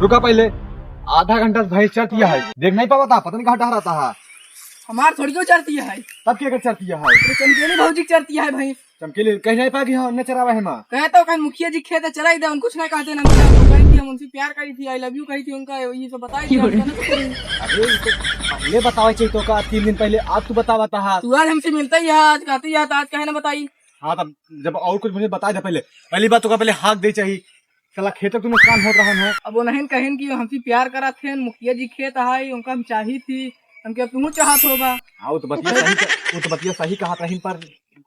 रुका पहले, आधा घंटा भैंस चरती है, देख नहीं पावा था, पता नहीं कहाँ टहराता है। हमार थोड़ी को चरती है, तब क्या चरती है? तो चमकेली भौजी चरती है भाई। चमकेली कहीं नहीं पाएगी, हाँ न चरावा है माँ। कहता हूँ मुखिया जी खेत चलाई दे, कुछ नहीं कहते ना। कही थी हम उनसे प्यार करी थी, आई लव यू कही थी, उनका ये सब बताई। अरे पहले बतावा चाहिए तो का 3 दिन पहले, आज तू बतावा था। तू आज हमसे मिलता ही है, आज कहती है, आज कहे ना बताई। हाँ तब जब और कुछ मुझे बता दे पहले, पहली बात तो का पहले हाथ दे चाहिए। चला खेत तू नुकसान हो रहा है। अब वो नहीं कहें कि हमसे प्यार करा थे, मुखिया जी खेत है, उनका हम चाही थी, हमके तू चाहत होगा। हाँ वो तो बतिया सही कहा था,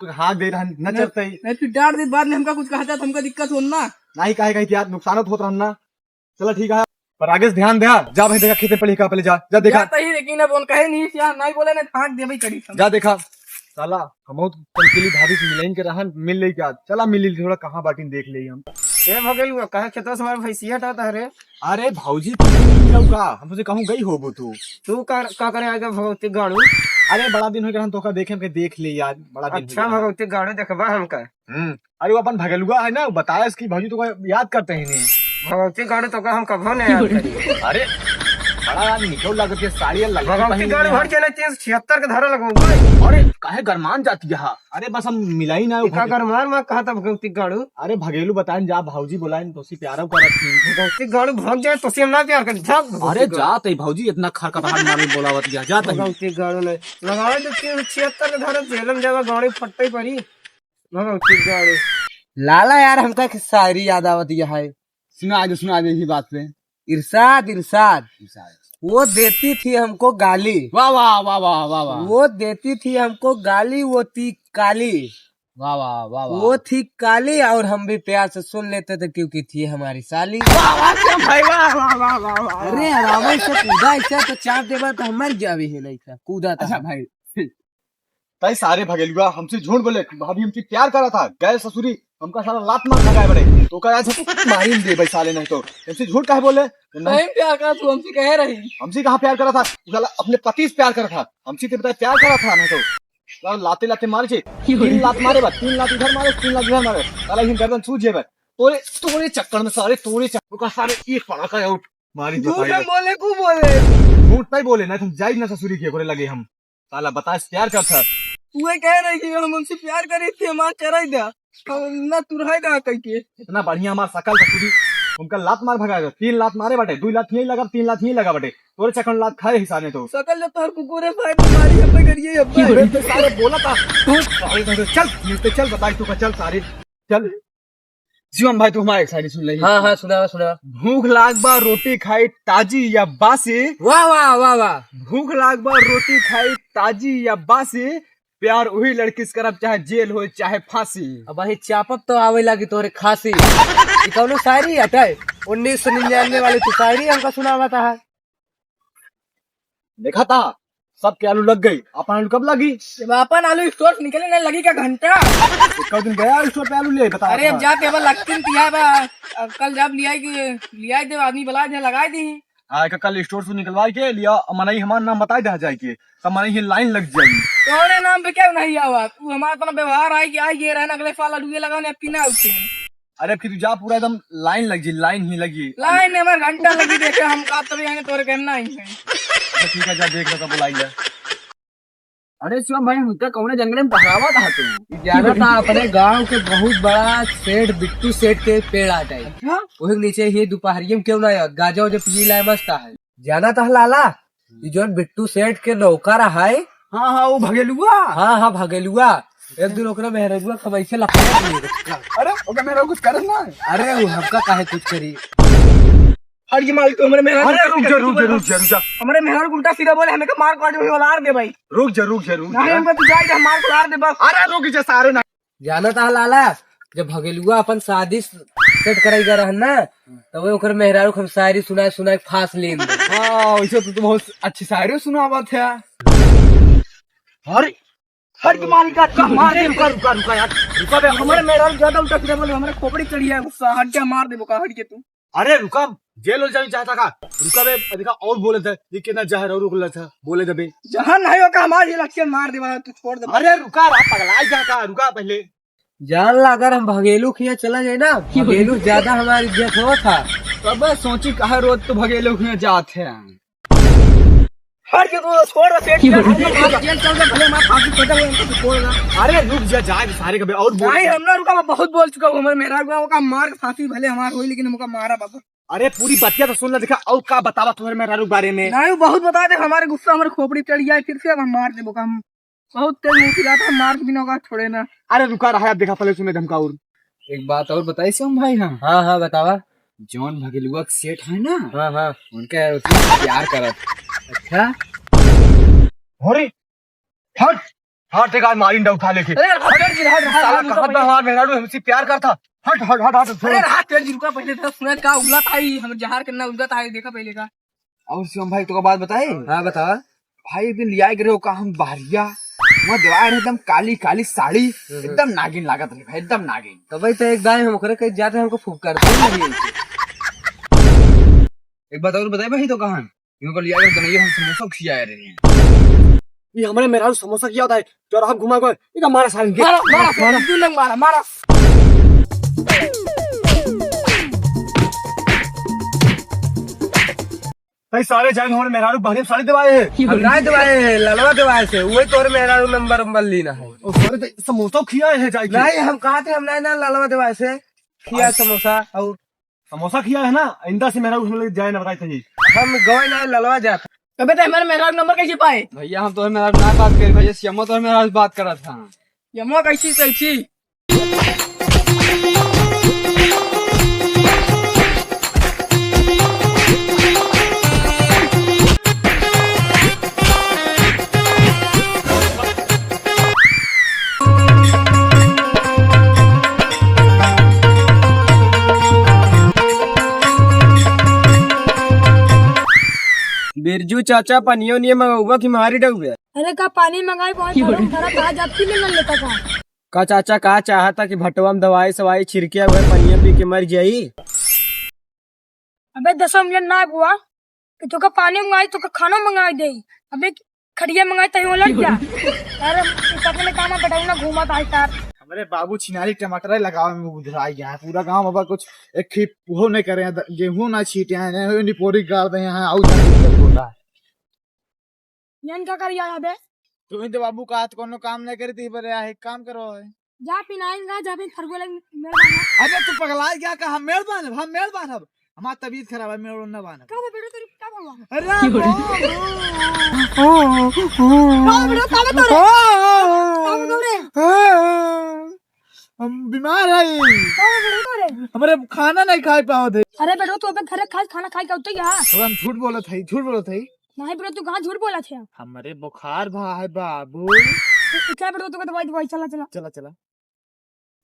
पर हाथ दे रहा न चलते ही। नहीं फिर डांट दे, बाद में हमका कुछ कहता तो हमका दिक्कत हो ना। नहीं कहे यार नुकसान हो रहा ना। चलो ठीक है, पर आगे से ध्यान दे। जा भाई देखा खेत पड़ी का, पहले जा देखा। लेकिन अब कहे नहीं बोले ना, फाँक दे भाई कड़ी। जा देखा साला हम चमकीली भाभी से मिलन के रहन मिल ले क्या। चला मिल थोड़ा कहाँ बाटी देख ले हम। कहे खेतों से हमारे भैंसिया था रे। अरे भौजी का हम तुझे कहूँ गई हो तू का करे आगे भगवती गाड़ू। अरे बड़ा दिन हो गया तो देखे देख ले यार, बड़ा दिन। अच्छा भगवती गाड़ू देखबा हमका। अरे वो अपन भगलुआ है ना, बताया इसकी भौजी तो याद करते ही नहीं। भगवती गाड़ू तो हम कभो नहीं याद करी। अरे बड़ा निकल लगती है, साड़ियाँ लग भगवती गाड़ू भर के 376 के धारा लगाऊंगा। अरे काहे गरमान जाती है। अरे बस हम मिलाई ना गरमान में कहा था भगवती गाड़ू। अरे भगेलू बताए जा भौजी बुलाए तो प्यार भगवती गाड़ू भाग जाए तो हम ना प्यार कर। अरे जाते भौजी इतना खरखटाहट मारे बोलावत गया जाते भगवती गाड़ू ने लगाए तो 376 के धारा झेलम जगह गाड़ी फटई पड़ी। भगवती गाड़ू लाला यार हमका शायरी याद आवत है। सुना दे इसी बात पे। इरशाद वो देती थी हमको गाली। वाह वाह वाह वाह वाह वाह। वो देती थी हमको गाली, वो थी काली। वाह वाह वाह वाह। वो थी काली और हम भी प्यार से सुन लेते थे क्योंकि थी हमारी साली। अरे आराम से कूदा ऐसा तो चाप देवा तो हमार जावे है नहीं था कूदा था। अच्छा भाई तय सारे भगेलुआ हमसे झूठ बोले, भाभी हमसे प्यार करा था, गए ससुरी हमका सारा लात मार लगाए बड़े तो कहा मारी दे भाई साले। नहीं तो हमसे झूठ काहे बोले? नहीं प्यार करा तू हमसे कह रही। हमसे कहाँ प्यार करा था? साला अपने पति से प्यार करा था, हमसे तो बताया प्यार करा था। नहीं तो लाते लाते मारे छे, 3 लात मारे बस, 3 लात इधर मारे, 3 लात इधर मारे, साला ही गर्दन सूझ जेबे। तोरे चक्कर में सारे तोरे चक्कर का सारे एक पड़ा का आउट मारी दो भाई। बोले को बोले झूठ नहीं बोले ना, तुम जाई ना ससुरी के बोले लगे हम। साला बता प्यार कर था। तू कह रही थी हम हमसे प्यार करी थी, हमार चराई दा ना तुरहाई दा कह के। इतना बढ़िया हमारा सकल ससुरी उनका लात मार भगाएगा। 3 लात मारे बटे, 2 लात यही लगा, 3 लात यही लगा बटे, तोरे चक्कर लात खाए हिसाब ने तो सकल जब तोहर कुकुरे भाई तुम्हारी अब करिए अब सारे बोला था। चल मिलते चल बताई तू का चल सारे चल। जीवन भाई तू हमारा एक शायरी सुन ले। हाँ सुना। भूख लाग बा रोटी खाई ताजी या बासी। वाह वाह वाह वाह। भूख लाग बा रोटी खाई ताजी या बासी, प्यार वही लड़की से करब चाहे जेल हो चाहे फांसी। अब वही चापक तो आवे लगी तोरे खांसी। कौनो शायरी हटे 1999 वाली तो शायरी हमका सुनावा था। देखा था सबके आलू लग गई, अपन आलू कब लगी? जब अपन आलू स्टोर से निकले नहीं लगी का घंटा। कल दिन गया स्टोर पे आलू ले बता। अरे अब जाते अब लगती थी कल जब लिया दे आदमी बुलाए थे लगाए दी। कल स्टोर से निकलवा के लिया, मनई हमारा नाम बताई दे जाए के तब मनई ही लाइन लग जाएगी। तोरे नाम पे क्या नहीं आवा, तू हमारा अपना व्यवहार आई कि आई ये रहना अगले साल आलू लगाने अब ना उठे। अरे फिर तू जा पूरा एकदम लाइन लगी, लाइन ही लगी। लाइन में हमारे घंटा लगी देखे हम का तभी आएंगे तोरे कहना ही है। ठीक है जा देख लो बुलाइए। अरे शिवम भाई मुझे कौन जंगल में पहरावा था तू जाना था अपने गांव के बहुत बड़ा सेठ बिट्टू सेठ के पेड़ आ जाए। अच्छा वही नीचे ही दोपहरिये में क्यों ना गाजो जो पी लाए मस्त है। जाना था लाला जो बिट्टू सेठ के नौकर है। हाँ वो भगेलुआ। हाँ भगेलुआ एक दिन ओकरा मेहरजुआ खबैसे लफड़ा। अरे ओके मेरा कुछ कर ना। अरे वो हमका काहे कुछ करी। और ये मालिक तो हमारे मेहरारू। अरे रुक जा हमारे मेहरारू उल्टा सीधा बोले हमें का मार काट में वाला दे भाई। रुक जा नहीं हमको तू जाए मार काट दे बस। अरे रुक जा सारे ना। जाना था लाला जब भगेलुआ अपन शादी सेट कराई रहन ना तो वो ओकर मेहरारू हम शायरी सुनाए फांस लेन। हाँ वैसे तो बहुत अच्छी शायरी सुनावा था। हर के मालिक का मार दे। रुका यार रुका बे, हमारे मेहरारू ज्यादा उल्टा सीधा बोले हमारे खोपड़ी चढ़ी है गुस्सा। हट जा मार दे बोका हट के तू। अरे रुका जेल हो जाना चाहता का। रुका बे अधिका और बोले थे ये कितना जहर और रुकला था बोले दबे जहां नहीं होगा हमारे ये लक्ष्य मार दे तू छोड़ दे। अरे रुका पगलाई जा का रुका पहले। जान ला अगर हम भगेलू खिया चला जाए ना भगेलू ज्यादा हमारी इज्जत हो था कब सोची कहा रोज तो भगे लोग में जाते हैं। हट के तू छोड़ रहा सेठ जेल चल गए भले मां फांसी कटा हुआ हमको छोड़गा। अरे रुक जा जाए सारे कभी और बोल। नहीं हम ना रुका, मैं बहुत बोल चुका हूं। हमारे मेरा का मार फांसी भले हमार हुई लेकिन हमको मारा बाबा। अरे पूरी बतिया तो सुन ले, देखा और का बतावा तुम्हारे मेरा बारे में। नहीं बहुत बता दे, हमारे गुस्सा हमारे खोपड़ी चढ़ गया फिर से हम मार दे बोका। हम बहुत तेज मुंह चिल्लाता है, मार के बिना का छोड़े ना। अरे रुका रहा है, अब देखा पहले सुने धमका और। एक बात और बताई शिवम भाई। हम हाँ हाँ बतावा। जॉन भगेलुआ के सेठ है ना, हाँ हाँ, उनका प्यार करत। अच्छा अरे हट हट एक आज मारी उठा लेके। अरे हट जी हट साला कहां पे हमार मेहरारू हमसे प्यार करता। हट हट हट हट अरे हाथ तेज जी रुका, पहले तो सुना का उगला था ही हम जहार करना उगला था देखा पहले का। और शिवम भाई तो बात बताए। हाँ बता भाई। एक दिन लिया गए का हम बाहरिया वहाँ दवाई एकदम काली काली साड़ी एकदम नागिन लागत रही भाई, एकदम नागिन। तो भाई तो एक गाय हम कहीं जाते हमको फूक करते हैं। एक बात और बताए भाई तो कहा इनको लिया गया तो हम समोसा खिया रहे हैं। ये हमारे मेहरारू समोसा किया होता है जो हम घुमा गए। ये हमारा साल के मारा मारा तू लग मारा मारा। भाई सारे जाए हमारे मेहरारू बहने साड़ी दवाए है। हम नहीं दवाए ललवा दवाए से वही तोहरे मेहरा नंबर लेना है। और सारे तो समोसा खिया है जाए। नहीं हम कहा थे हम नहीं ना ललवा दवाए से खिया समोसा। और समोसा खिया है ना, इंदा से मेहरारू हम लोग जाए ना बताए थे। हम गए ना ललवा जाते। कबे तो हमारे मेरा नंबर कैसे पाए भैया? हम तो मेरा ना बात कर भैया, श्यामा तो मेरा बात करा था। यम्मा कैसी कैसी बिरजू चाचा पनियो नहीं मंगाऊगा कि मारी डूबे। अरे का पानी मंगाई बहुत भरा था जाती नहीं लेता का चाचा कहा चाहता कि भटवा में दवाई सवाई छिड़के हुए पनिया पी के मर जाई। अबे 10 मिनट ना हुआ कि तो का पानी मंगाई तो का खाना मंगाई दे। अबे खड़िया मंगाई तही उलट गया। अरे अपने काम बताऊ ना घूमा था यार। हमारे बाबू छिनारी टमाटर लगावे में उधराई गया है पूरा गांव। बाबा कुछ एक खीप वो नहीं करे, गेहूं ना छीटे हैं, निपोरी गाड़ रहे हैं। आउ होता है यन का कर यार। अबे तुम्हें तो बाबू का कोनो काम नहीं करी थी, पर एक काम करो है जा पिनाएंगा जा भी खरगोले मेरे बाना। अरे तू पगला क्या कहा? हम मेल बांध अब हमारी तबीयत खराब है, मेल न बांध। का बेटा तेरी क्या भगवान अरे का बेटा हम बीमार है, हमारे खाना नहीं खा पाओ थे। अरे बेटा तू अबे घर खाना खाई का उतर गया। हम झूठ बोला था नहीं बेटा तू कहाँ झूठ बोला थे? हमारे बुखार भाई बाबू। क्या बेटा तू दवाई दवाई चला चला चला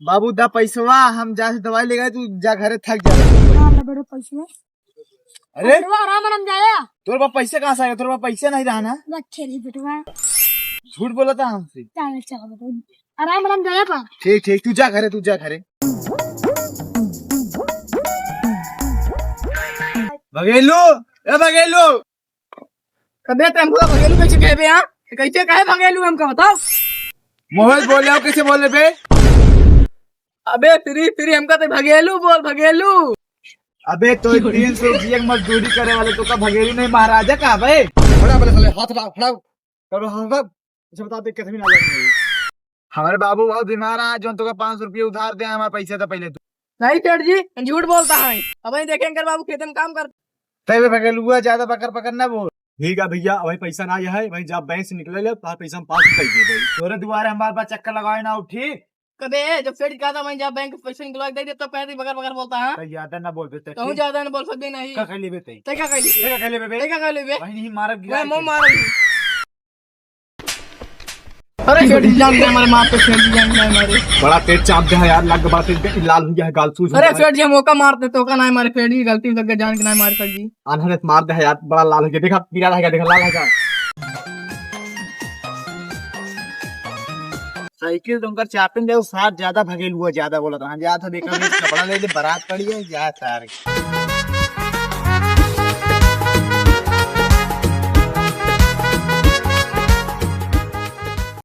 बाबू दा पैसवा हम जा से दवाई ले गए, तू जा घरे थक जा। हाँ बेटा पैसे अरे आराम आराम जाया। तोरे पास पैसे कहाँ से आए? तोरे पास पैसे नहीं रहा ना, रखे रे बेटवा। झूठ बोला था हमसे। चल चल बेटा आराम आराम जाया पा। ठीक तू जा घरे भगेलू कबे तो हमको भगेलू कैसे कहबे? यहाँ कैसे कहे भगेलू हमको बताओ। मोहित बोल रहा हूँ, कैसे बोले बे? अबे फिर हमका तो भगेलू बोल भगेलू। अबे तो 300 रुपये की मजदूरी करे वाले तो का भगेलू नहीं महाराजा का भाई? बड़ा बोले साले हाथ उठाओ करो। हम अच्छा बता दे कैसे भी ना जाएंगे। हमारे बाबू बहुत बीमार है, जो तो का 500 रुपये उधार दे, हमारा पैसा था पहले। तो नहीं सेठ जी झूठ बोलता है। अब देखेंगे बाबू खेत में काम कर तय भगेलुआ ज्यादा पकड़ ना बोल। ठीक है भैया, वही पैसा ना है भाई, जब बैंक से निकले ले तो पैसा हम 500 दे दे भाई। तोरे दुआरे हमारे पास चक्कर लगाए ना उठी। कबे जब सेठ कहा था मैं जब बैंक पैसे निकलवा दे दे तो पैसे बगर बोलता है। ज्यादा ना बोल देते कहूं ज्यादा न बोल सकते नहीं। का खैली बेटे ते क्या कहली भाई नहीं मार मैं मुंह मार। अरे सेठ जी जान दे हमारे मार पे सेठ जी जान दे हमारे बड़ा पेट चाप दे यार, लग बात लाल हो गया है गाल सूज। अरे सेठ जी मौका मारते तो का ना हमारे सेठ जी गलती लग जान के ना हमारे सेठ जी अनहरे मार दे यार, बड़ा लाल हो गया। देखा पीला रहेगा, देखा लाल रहेगा। साइकिल तुमकर चापिन दे साथ ज्यादा भगेल हुआ, ज्यादा बोला था। ज्यादा देखा कपड़ा ले बारात पड़ी है जा सार।